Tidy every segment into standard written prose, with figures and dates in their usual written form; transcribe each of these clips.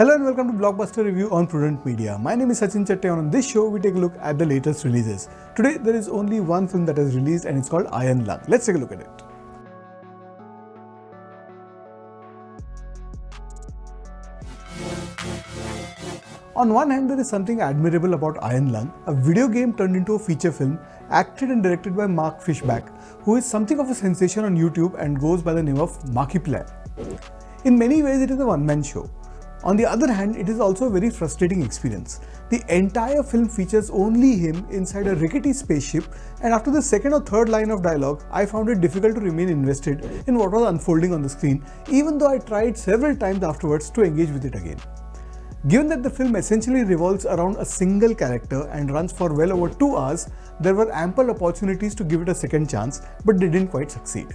Hello and welcome to Blockbuster review on Prudent Media. My name is Sachin Chatte and on this show we take a look at the latest releases. Today there is only one film that has released and it's called Iron Lung. Let's take a look at it. On one hand, there is something admirable about Iron Lung, a video game turned into a feature film, acted and directed by Mark Fishback, who is something of a sensation on YouTube and goes by the name of Markiplier. In many ways, it is a one-man show. On the other hand, it is also a very frustrating experience. The entire film features only him inside a rickety spaceship, and after the second or third line of dialogue, I found it difficult to remain invested in what was unfolding on the screen, even though I tried several times afterwards to engage with it again. Given that the film essentially revolves around a single character and runs for well over 2 hours, there were ample opportunities to give it a second chance, but they didn't quite succeed.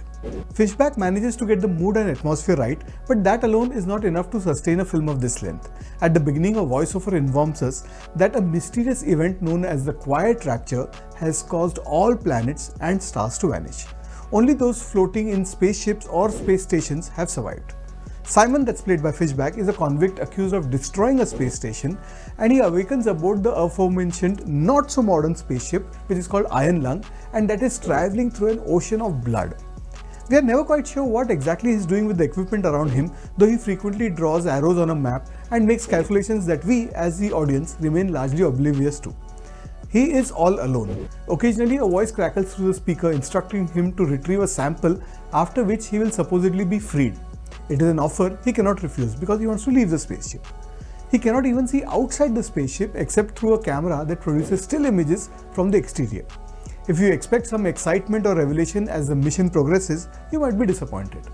Fishback manages to get the mood and atmosphere right, but that alone is not enough to sustain a film of this length. At the beginning, a voiceover informs us that a mysterious event known as the Quiet Rapture has caused all planets and stars to vanish. Only those floating in spaceships or space stations have survived. Simon, that's played by Fishback, is a convict accused of destroying a space station, and he awakens aboard the aforementioned not-so-modern spaceship, which is called Iron Lung, and that is traveling through an ocean of blood. We are never quite sure what exactly he is doing with the equipment around him, though he frequently draws arrows on a map and makes calculations that we, as the audience, remain largely oblivious to. He is all alone. Occasionally, a voice crackles through the speaker instructing him to retrieve a sample, after which he will supposedly be freed. It is an offer he cannot refuse because he wants to leave the spaceship. He cannot even see outside the spaceship except through a camera that produces still images from the exterior. If you expect some excitement or revelation as the mission progresses, you might be disappointed.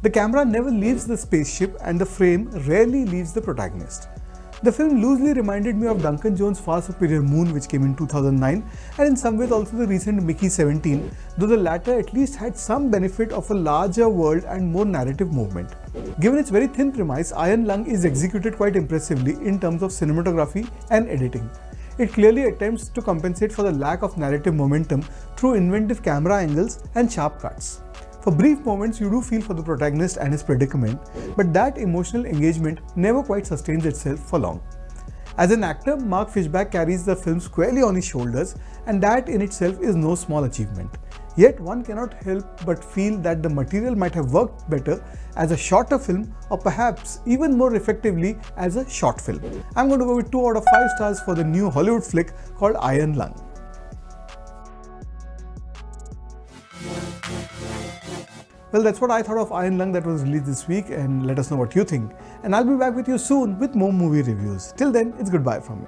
The camera never leaves the spaceship and the frame rarely leaves the protagonist. The film loosely reminded me of Duncan Jones' far superior Moon, which came in 2009, and in some ways also the recent Mickey 17, though the latter at least had some benefit of a larger world and more narrative movement. Given its very thin premise, Iron Lung is executed quite impressively in terms of cinematography and editing. It clearly attempts to compensate for the lack of narrative momentum through inventive camera angles and sharp cuts. For brief moments, you do feel for the protagonist and his predicament, but that emotional engagement never quite sustains itself for long. As an actor, Mark Fishback carries the film squarely on his shoulders, and that in itself is no small achievement. Yet one cannot help but feel that the material might have worked better as a shorter film, or perhaps even more effectively as a short film. I'm going to go with 2 out of 5 stars for the new Hollywood flick called Iron Lung. Well, that's what I thought of Iron Lung that was released this week, and let us know what you think. And I'll be back with you soon with more movie reviews. Till then, it's goodbye from me.